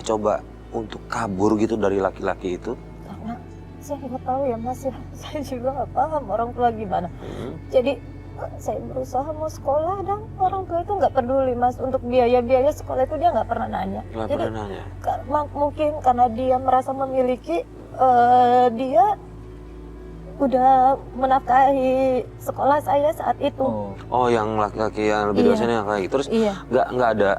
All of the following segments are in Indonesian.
coba untuk kabur gitu dari laki-laki itu? Karena saya nggak tahu ya Mas ya, saya juga nggak paham orang tua gimana. Jadi saya berusaha mau sekolah dan orang tua itu nggak peduli Mas, untuk biaya-biaya sekolah itu dia nggak pernah nanya. Nggak Jadi pernah nanya? mungkin karena dia merasa memiliki, dia udah menafkahi sekolah saya saat itu. Oh, yang laki-laki yang lebih dosennya kayak gitu. Terus nggak ada.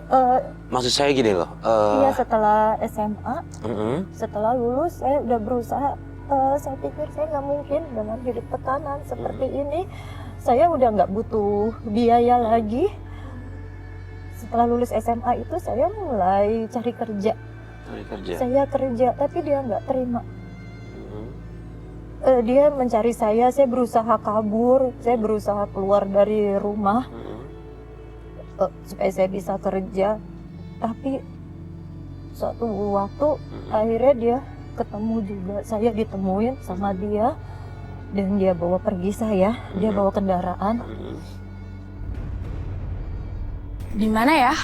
Maksud saya gini loh. Iya, setelah SMA, setelah lulus saya udah berusaha. Saya pikir saya nggak mungkin dengan hidup tekanan seperti ini. Saya udah nggak butuh biaya lagi. Setelah lulus SMA itu saya mulai cari kerja. Saya kerja, tapi dia nggak terima. Dia mencari saya berusaha kabur, saya berusaha keluar dari rumah supaya saya bisa kerja. Tapi suatu waktu akhirnya dia ketemu juga, saya ditemuin sama dia dan dia bawa pergi saya, dia bawa kendaraan. Di mana ya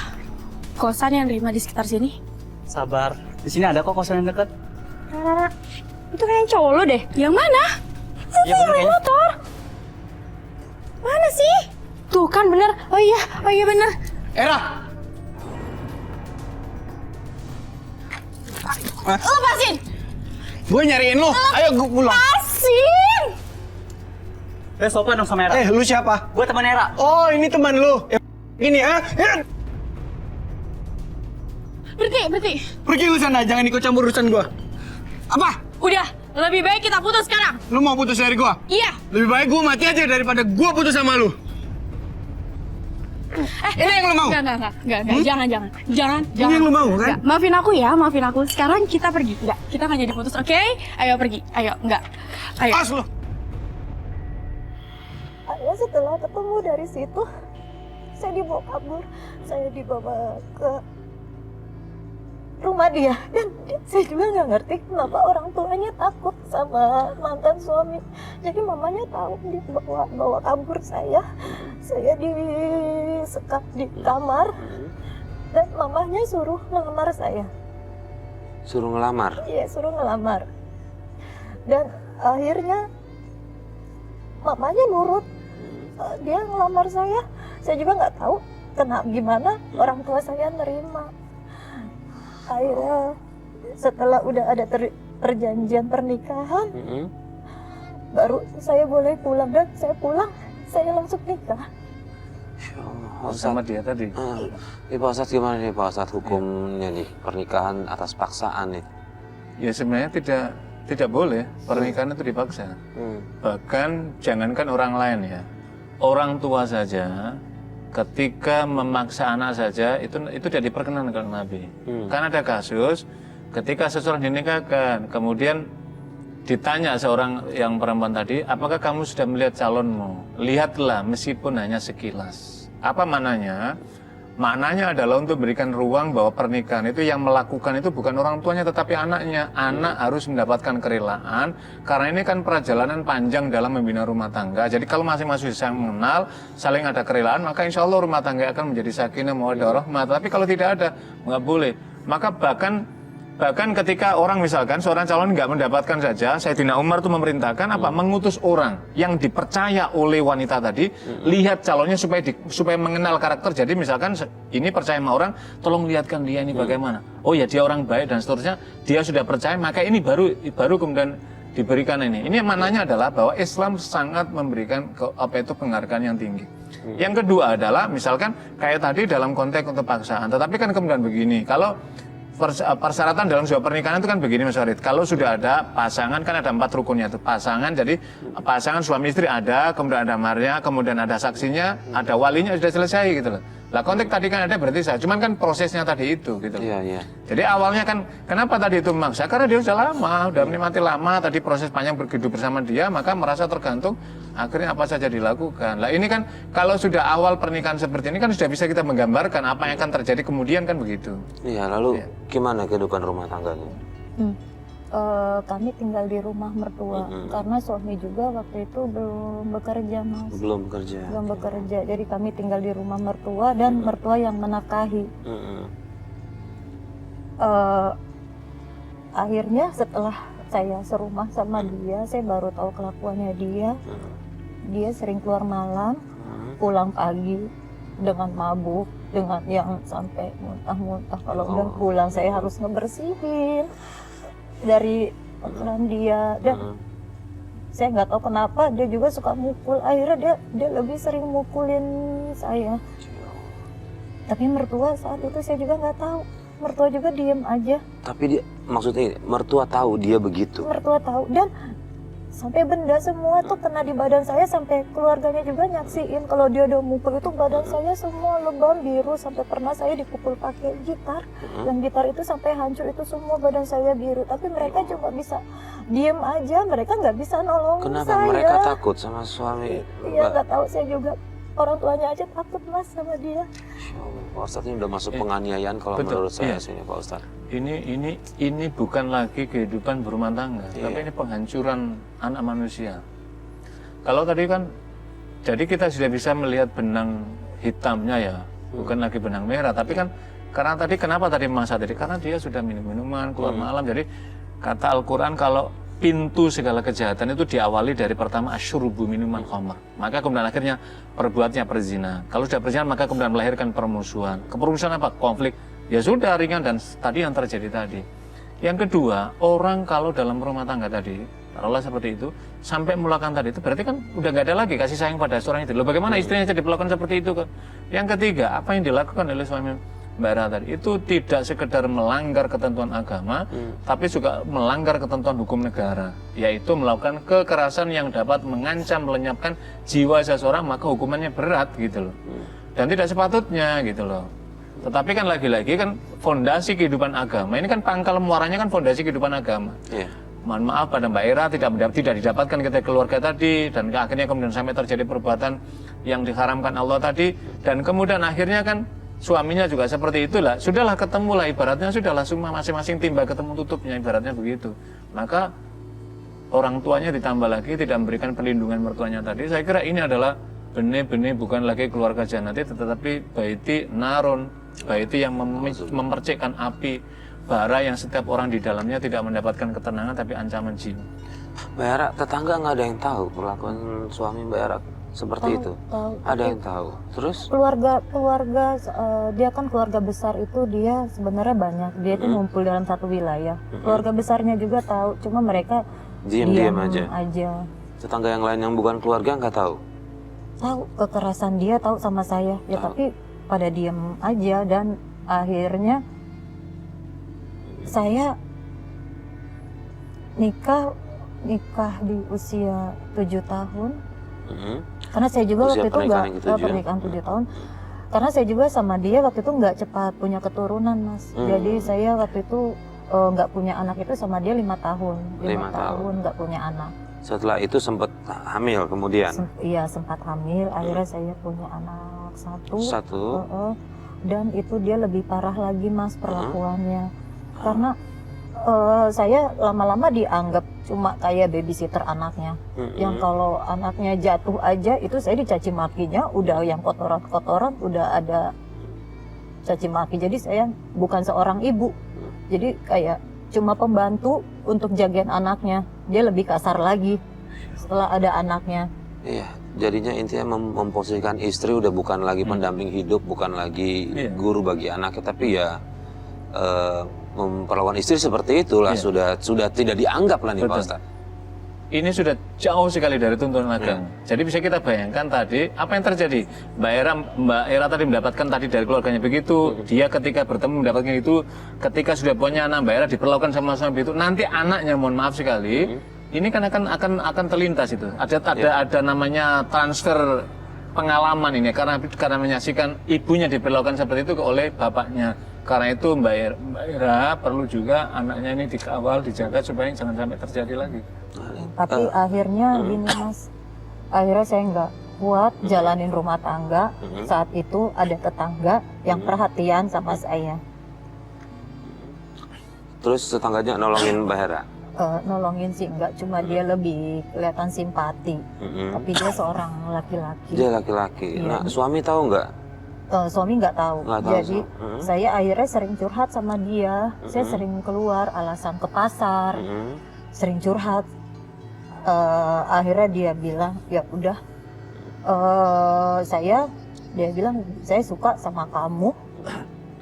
kosan yang terima di sekitar sini? Sabar, di sini ada kok kosan yang dekat. Itu kayak cowok lo deh. Yang mana? Itu yang naik motor. Mana sih? Tuh kan bener. Oh iya bener. Era! Lepasin! Gue nyariin lo. Ayo gue pulang. Lepasin! Sopan dong sama Era. Lu siapa? Gue teman Era. Oh, ini teman lu. Ini Berhenti. Pergi lu sana, jangan ikut campur urusan gua. Apa? Udah, lebih baik kita putus sekarang. Lu mau putus dari gua? Iya. Lebih baik gua mati aja daripada gua putus sama lu. Ini yang lu mau? Enggak, jangan. Ini yang lu mau, kan? Enggak. Maafin aku. Sekarang kita pergi. Enggak, kita nggak jadi putus, oke? Ayo pergi. Ayo, enggak. Ayo. Pas lu. Akhirnya setelah ketemu dari situ, saya dibawa kabur. Saya dibawa ke rumah dia, dan saya juga nggak ngerti kenapa orang tuanya takut sama mantan suami. Jadi mamanya tahu, dia bawa kabur saya disekap di kamar dan mamanya suruh ngelamar saya. Suruh ngelamar? Iya, suruh ngelamar. Dan akhirnya mamanya nurut, dia ngelamar saya juga nggak tahu gimana orang tua saya nerima. Akhirnya setelah udah ada perjanjian pernikahan, baru saya boleh pulang, dan saya pulang, saya langsung nikah. Sama dia tadi. Pak Ustadz gimana nih Pak Ustadz hukumnya nih pernikahan atas paksaan nih? Ya sebenarnya tidak boleh pernikahan itu dipaksa. Bahkan jangankan orang lain ya, orang tua saja ketika memaksa anak saja itu tidak diperkenankan oleh Nabi. Karena ada kasus ketika seseorang dinikahkan, kemudian ditanya seorang yang perempuan tadi, apakah kamu sudah melihat calonmu? Lihatlah meskipun hanya sekilas. Apa maknanya? Maknanya adalah untuk memberikan ruang bahwa pernikahan itu yang melakukan itu bukan orang tuanya tetapi anaknya. Anak harus mendapatkan kerelaan karena ini kan perjalanan panjang dalam membina rumah tangga. Jadi kalau masing-masing bisa mengenal, saling ada kerelaan, maka insya Allah rumah tangga akan menjadi sakinah mawaddah rahmah. Tapi kalau tidak ada, nggak boleh. Maka bahkan ketika orang misalkan seorang calon nggak mendapatkan saja, Sayyidina Umar itu memerintahkan apa? Mengutus orang yang dipercaya oleh wanita tadi, lihat calonnya supaya mengenal karakter. Jadi misalkan ini percaya sama orang, tolong lihatkan dia ini bagaimana. Oh ya dia orang baik dan seterusnya. Dia sudah percaya, maka ini baru kemudian diberikan ini. Ini maknanya adalah bahwa Islam sangat memberikan penghargaan yang tinggi. Yang kedua adalah misalkan kayak tadi dalam konteks untuk paksaan. Tetapi kan kemudian begini, kalau persyaratan dalam sebuah pernikahan itu kan begini Mas Farid. Kalau sudah ada pasangan kan ada 4 rukunnya itu. Pasangan, jadi pasangan suami istri ada, kemudian ada maharnya, kemudian ada saksinya, ada walinya, sudah selesai gitu loh. Lah konteks tadi kan ada berarti sah. Cuman kan prosesnya tadi itu gitu. Iya. Jadi awalnya kan kenapa tadi itu memaksa? Karena dia sudah lama, udah menikmati lama, tadi proses panjang berhidup bersama dia, maka merasa tergantung, akhirnya apa saja dilakukan. Lah ini kan kalau sudah awal pernikahan seperti ini kan sudah bisa kita menggambarkan apa yang akan terjadi kemudian kan begitu. Iya, lalu gimana kehidupan rumah tangganya? Kami tinggal di rumah mertua karena suami juga waktu itu belum bekerja Mas. Belum bekerja. Jadi kami tinggal di rumah mertua dan mertua yang menafkahi. akhirnya setelah saya serumah sama dia, saya baru tahu kelakuannya dia. Dia sering keluar malam, pulang pagi dengan mabuk, dengan yang sampai muntah-muntah. Kalau udah pulang saya harus ngebersihin dari kotoran dia. Dan saya nggak tahu kenapa dia juga suka mukul. Akhirnya dia lebih sering mukulin saya. Tapi mertua saat itu saya juga nggak tahu. Mertua juga diem aja. Tapi dia, maksudnya mertua tahu dia begitu? Mertua tahu, dan sampai benda semua tuh kena di badan saya, sampai keluarganya juga nyaksiin kalau dia udah mukul itu badan saya semua lebam biru, sampai pernah saya dipukul pakai gitar. Yang gitar itu sampai hancur, itu semua badan saya biru. Tapi mereka cuma bisa diem aja, mereka nggak bisa nolong saya. Kenapa mereka takut sama suami? Iya, nggak tahu, saya juga. Orang tuanya aja takut Mas sama dia. Pak Ustadz ini udah masuk penganiayaan kalau menurut saya sini Pak Ustadz. Ini bukan lagi kehidupan berumah tangga, tapi ini penghancuran anak manusia. Kalau tadi kan, jadi kita sudah bisa melihat benang hitamnya ya, bukan lagi benang merah. Tapi kan karena tadi, kenapa tadi masa tadi? Karena dia sudah minum minuman, keluar malam. Jadi kata Al-Quran, kalau pintu segala kejahatan itu diawali dari pertama asyurubu, minuman khamr. Maka kemudian akhirnya perbuatnya perzina. Kalau sudah perzina maka kemudian melahirkan permusuhan. Kepermusuhan apa? Konflik. Ya sudah ringan, dan tadi yang terjadi tadi. Yang kedua, orang kalau dalam rumah tangga tadi, taruhlah seperti itu, sampai melakukan tadi itu berarti kan udah nggak ada lagi kasih sayang pada seorang itu. Loh, bagaimana istrinya jadi diperlakukan seperti itu? Yang ketiga, apa yang dilakukan oleh suami Mbak Ra tadi itu tidak sekedar melanggar ketentuan agama, tapi juga melanggar ketentuan hukum negara, yaitu melakukan kekerasan yang dapat mengancam, melenyapkan jiwa seseorang, maka hukumannya berat gitu loh. Dan tidak sepatutnya gitu loh. Tetapi kan lagi-lagi kan fondasi kehidupan agama ini kan pangkal muaranya kan fondasi kehidupan agama. Mohon maaf pada Mbak Ira tidak didapatkan ketika keluarga tadi, dan akhirnya kemudian sampai terjadi perbuatan yang diharamkan Allah tadi, dan kemudian akhirnya kan suaminya juga seperti itulah. Sudahlah, ketemulah, ibaratnya sudahlah, semua masing-masing timba ketemu tutupnya, ibaratnya begitu. Maka orang tuanya ditambah lagi tidak memberikan perlindungan mertuanya tadi. Saya kira ini adalah benih-benih bukan lagi keluarga jannati, tetapi baiti narun, baiti yang memercikkan api bara yang setiap orang di dalamnya tidak mendapatkan ketenangan tapi ancaman jiwa. Mbak Era, tetangga nggak ada yang tahu perlakuan suami Mbak Era seperti itu? Ada yang tahu. Terus? Keluarga dia kan keluarga besar itu, dia sebenarnya banyak. Dia itu ngumpul dalam satu wilayah. Keluarga besarnya juga tahu, cuma mereka diam aja. Tetangga yang lain yang bukan keluarga nggak tahu? Tahu kekerasan dia, tahu sama saya. Ya tapi pada diam aja, dan akhirnya saya nikah di usia 7 tahun. Karena saya juga waktu itu pernikahan 7 tahun. Karena saya juga sama dia waktu itu nggak cepat punya keturunan, Mas. Jadi saya waktu itu nggak punya anak itu sama dia 5 tahun. 5 tahun nggak punya anak. Setelah itu sempat hamil kemudian? Iya, sempat hamil. Akhirnya saya punya anak satu. Dan itu dia lebih parah lagi, Mas, perlakuannya. Karena saya lama-lama dianggap cuma kayak babysitter anaknya. Yang kalau anaknya jatuh aja itu saya dicaci makinya, udah yang kotoran-kotoran udah ada caci maki. Jadi saya bukan seorang ibu. Jadi kayak cuma pembantu untuk jagain anaknya. Dia lebih kasar lagi setelah ada anaknya. Iya, jadinya intinya memposisikan istri udah bukan lagi pendamping hidup, bukan lagi guru bagi anaknya, tapi ya memperlakukan istri seperti itulah. Sudah tidak dianggap lah nih Pak Ustadz. Ini sudah jauh sekali dari tuntunan agama. Jadi bisa kita bayangkan tadi apa yang terjadi. Mbak Era tadi mendapatkan tadi dari keluarganya begitu. Dia ketika bertemu mendapatkan itu, ketika sudah punya anak, Mbak Era diperlakukan sama suami itu. Nanti anaknya, mohon maaf sekali, ini kan akan terlintas itu. Ada namanya transfer pengalaman ini, karena menyaksikan ibunya diperlakukan seperti itu oleh bapaknya. Karena itu Mbak Era perlu juga anaknya ini dikawal, dijaga supaya jangan sampai terjadi lagi. Tapi akhirnya gini, Mas, akhirnya saya nggak kuat jalanin rumah tangga. Saat itu ada tetangga yang perhatian sama saya. Terus tetangganya nolongin Mbak Hera? Nolongin sih enggak, cuma dia lebih kelihatan simpati. Tapi dia seorang laki-laki. Dia laki-laki. Nah, suami tahu nggak? Suami nggak tahu. Nggak tahu, Jadi so. saya akhirnya sering curhat sama dia. Saya sering keluar alasan ke pasar, sering curhat. Akhirnya dia bilang ya udah, dia bilang saya suka sama kamu.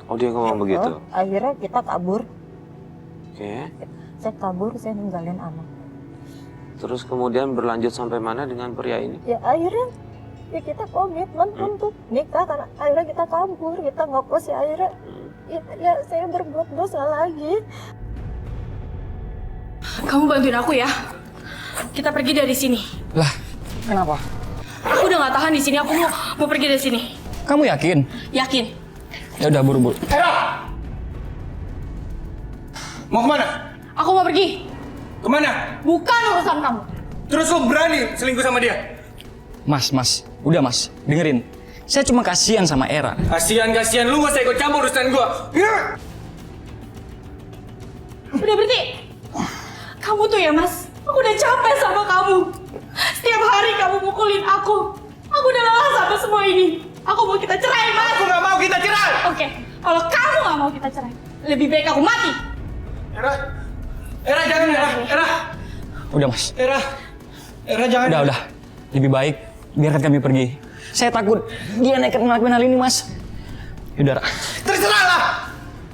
Oh, dia ngomong begitu. Akhirnya kita kabur. Oke. Saya kabur, saya ninggalin anak. Terus kemudian berlanjut sampai mana dengan pria ini? Ya akhirnya ya kita komitmen untuk nikah, karena akhirnya kita kabur, kita ngekos. Ya akhirnya ya saya berbuat dosa lagi. Kamu bantuin aku ya. Kita pergi dari sini. Lah, kenapa? Aku udah nggak tahan di sini. Aku mau pergi dari sini. Kamu yakin? Yakin? Ya udah, buru-buru. Mau kemana? Aku mau pergi. Kemana? Bukan urusan kamu. Terus lo berani selingkuh sama dia? Mas, udah mas, dengerin. Saya cuma kasihan sama Era. Kasihan, lu gak usah ikut campur urusan gua. Udah berhenti. Kamu tuh ya mas, aku udah capek sama kamu. Setiap hari kamu mukulin aku. Aku udah lelah sama semua ini. Aku mau kita cerai, mas. Aku gak mau kita cerai. Oke, kalau kamu gak mau kita cerai, lebih baik aku mati. Era jangan, Era. Udah mas. Era jangan. Udah. Lebih baik biarkan kami pergi. Saya takut dia nekat ngelakuin hal ini, mas. Yaudah, Ra. Terserah lah.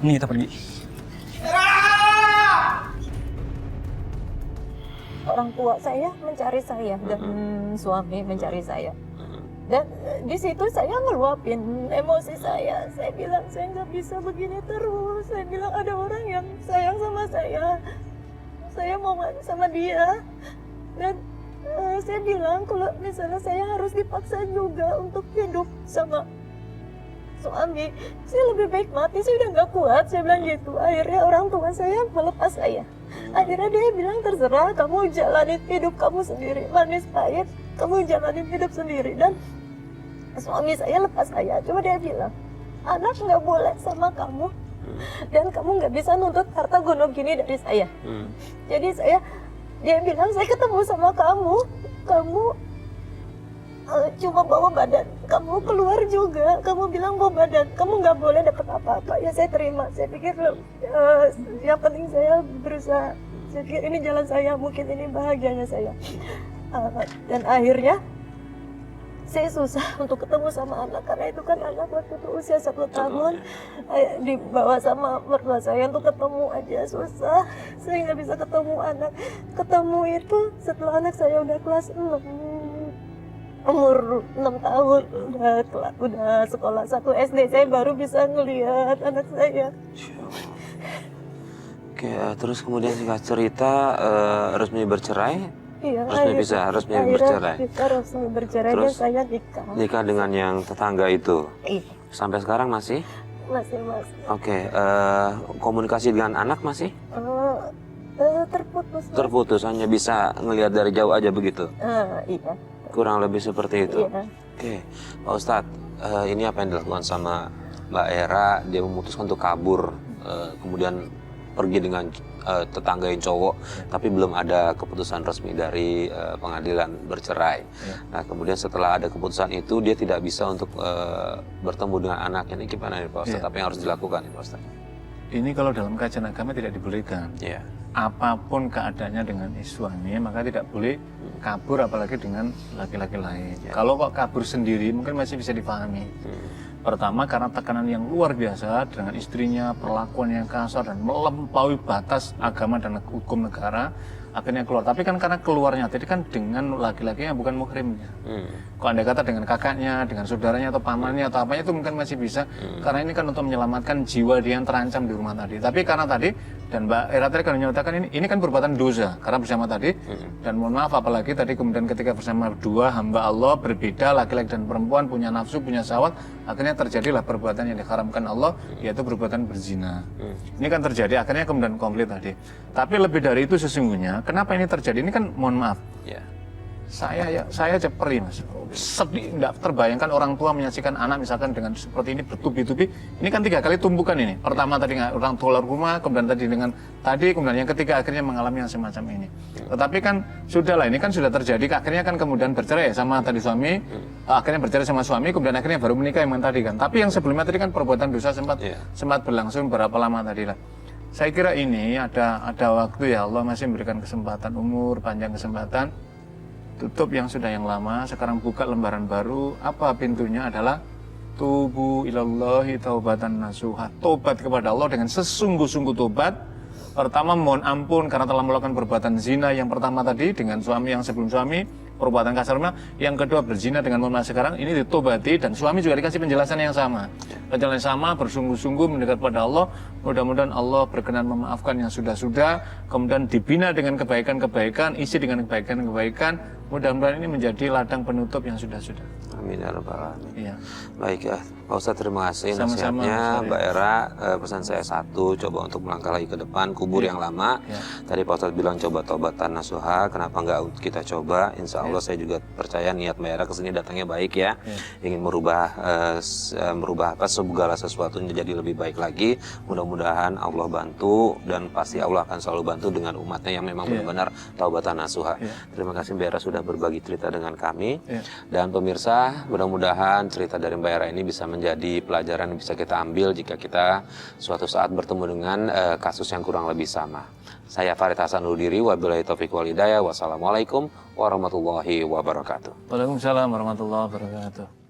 Ini kita pergi. Orang tua saya mencari saya dan suami mencari saya. Dan di situ saya ngeluapin emosi saya. Saya bilang saya nggak bisa begini terus. Saya bilang ada orang yang sayang sama saya. Saya mau sama dia. Dan saya bilang kalau misalnya saya harus dipaksa juga untuk hidup sama suami, saya lebih baik mati. Saya udah nggak kuat. Saya bilang gitu. Akhirnya orang tua saya melepas saya. Akhirnya dia bilang terserah, kamu jalanin hidup kamu sendiri, manis pahit kamu jalanin hidup sendiri. Dan suami saya lepas saya. Cuma dia bilang anak nggak boleh sama kamu dan kamu nggak bisa nuntut harta gunung gini dari saya. Jadi dia bilang saya ketemu sama kamu cuma bawa badan, kamu keluar juga, kamu bilang bawa badan, kamu nggak boleh dapat apa-apa. Ya saya terima, saya pikir yang penting saya berusaha, saya pikir ini jalan saya, mungkin ini bahagianya saya. Dan akhirnya saya susah untuk ketemu sama anak, karena itu kan anak waktu itu usia 1 tahun, dibawa sama mertua saya untuk ketemu aja susah. Saya nggak bisa ketemu anak. Ketemu itu setelah anak saya udah kelas 6, umur 6 tahun, udah sekolah 1 SD, saya baru bisa ngelihat anak saya. Oke, terus kemudian singkat cerita resmi bercerai. Iya, resmi bercerai. Kita resmi bercerai. Terus, dan saya nikah. Nikah dengan yang tetangga itu. Iya. Sampai sekarang masih? Masih. Oke, komunikasi dengan anak masih? Terputus. Terputus, hanya bisa ngelihat dari jauh aja begitu? Iya. Kurang lebih seperti itu? Iya. Oke, Pak Ustadz, ini apa yang dilakukan sama Mbak Era? Dia memutuskan untuk kabur, kemudian pergi dengan tetangga yang cowok, tapi belum ada keputusan resmi dari pengadilan bercerai. Nah, kemudian setelah ada keputusan itu, dia tidak bisa untuk bertemu dengan anaknya. Ini gimana nih Pak Ustadz? Apa yang harus dilakukan nih Pak Ustadz? Ini kalau dalam kajian agama tidak dibolehkan. Iya. Apapun keadaannya dengan suami, maka tidak boleh kabur apalagi dengan laki-laki lain. Kalau kok kabur sendiri mungkin masih bisa dipahami. Pertama karena tekanan yang luar biasa dengan istrinya, perlakuan yang kasar dan melampaui batas agama dan hukum negara, akhirnya keluar. Tapi kan karena keluarnya tadi kan dengan laki-laki yang bukan muhrimnya. Kalau Anda kata dengan kakaknya, dengan saudaranya atau pamannya atau apanya itu mungkin masih bisa. Karena ini kan untuk menyelamatkan jiwa dia yang terancam di rumah tadi. Tapi karena tadi, dan Mbak Era tadi kan menyatakan ini kan perbuatan dosa karena bersama tadi. Dan mohon maaf apalagi tadi kemudian ketika bersama dua hamba Allah berbeda, laki-laki dan perempuan punya nafsu, punya syahwat, akhirnya terjadilah perbuatan yang diharamkan Allah, yaitu perbuatan berzina. Ini kan terjadi akhirnya kemudian konflik tadi. Tapi lebih dari itu sesungguhnya, kenapa ini terjadi? Ini kan mohon maaf. saya aja perih Mas. Sedih, nggak terbayangkan orang tua menyaksikan anak misalkan dengan seperti ini bertubi-tubi. Ini kan 3 kali tumpukan ini. Pertama tadi orang tua keluar rumah, kemudian kemudian yang ketiga akhirnya mengalami yang semacam ini. Tetapi kan sudahlah, ini kan sudah terjadi. Akhirnya kan kemudian bercerai sama tadi suami, akhirnya bercerai sama suami, kemudian akhirnya baru menikah yang tadi kan. Tapi yang sebelumnya tadi kan perbuatan dosa sempat berlangsung berapa lama tadi lah. Saya kira ini ada waktu ya, Allah masih memberikan kesempatan umur, panjang kesempatan. Tutup yang sudah yang lama, sekarang buka lembaran baru. Apa pintunya adalah tubu ilallahi taubatan nasuha. Tobat kepada Allah dengan sesungguh-sungguh tobat. Pertama mohon ampun karena telah melakukan perbuatan zina yang pertama tadi dengan suami yang sebelum suami, perbuatan kasar rumah. Yang kedua berzina dengan mohon maaf sekarang, ini ditobati dan suami juga dikasih penjelasan yang sama. Penjelasan yang sama, bersungguh-sungguh mendekat pada Allah. Mudah-mudahan Allah berkenan memaafkan yang sudah-sudah, kemudian dibina dengan kebaikan-kebaikan, isi dengan kebaikan-kebaikan. Mudah-mudahan ini menjadi ladang penutup yang sudah-sudah. Amin ya rabbal alamin. Iya. Baik ya, Pak Ustadz terima kasih Sama-sama, nasihatnya. Mas Arya. Mbak Era, pesan saya satu, coba untuk melangkah lagi ke depan, kubur yang lama. Ya. Tadi Pak Ustadz bilang coba tobatan nasuha, kenapa nggak kita coba? Insya Allah saya juga percaya niat Mbak Era kesini datangnya baik ya. Ingin merubah segala sesuatunya jadi lebih baik lagi. Mudah-mudahan Allah bantu dan pasti Allah akan selalu bantu dengan umatnya yang memang benar-benar taubatan nasuha. Terima kasih Mbak Era sudah berbagi cerita dengan kami. Dan pemirsa, mudah-mudahan cerita dari Mbak Era ini bisa menjadi pelajaran yang bisa kita ambil jika kita suatu saat bertemu dengan kasus yang kurang lebih sama. Saya Farid Hasan undur diri, wabillahi taufiq wal hidayah. Wassalamualaikum warahmatullahi wabarakatuh. Waalaikumsalam warahmatullahi wabarakatuh.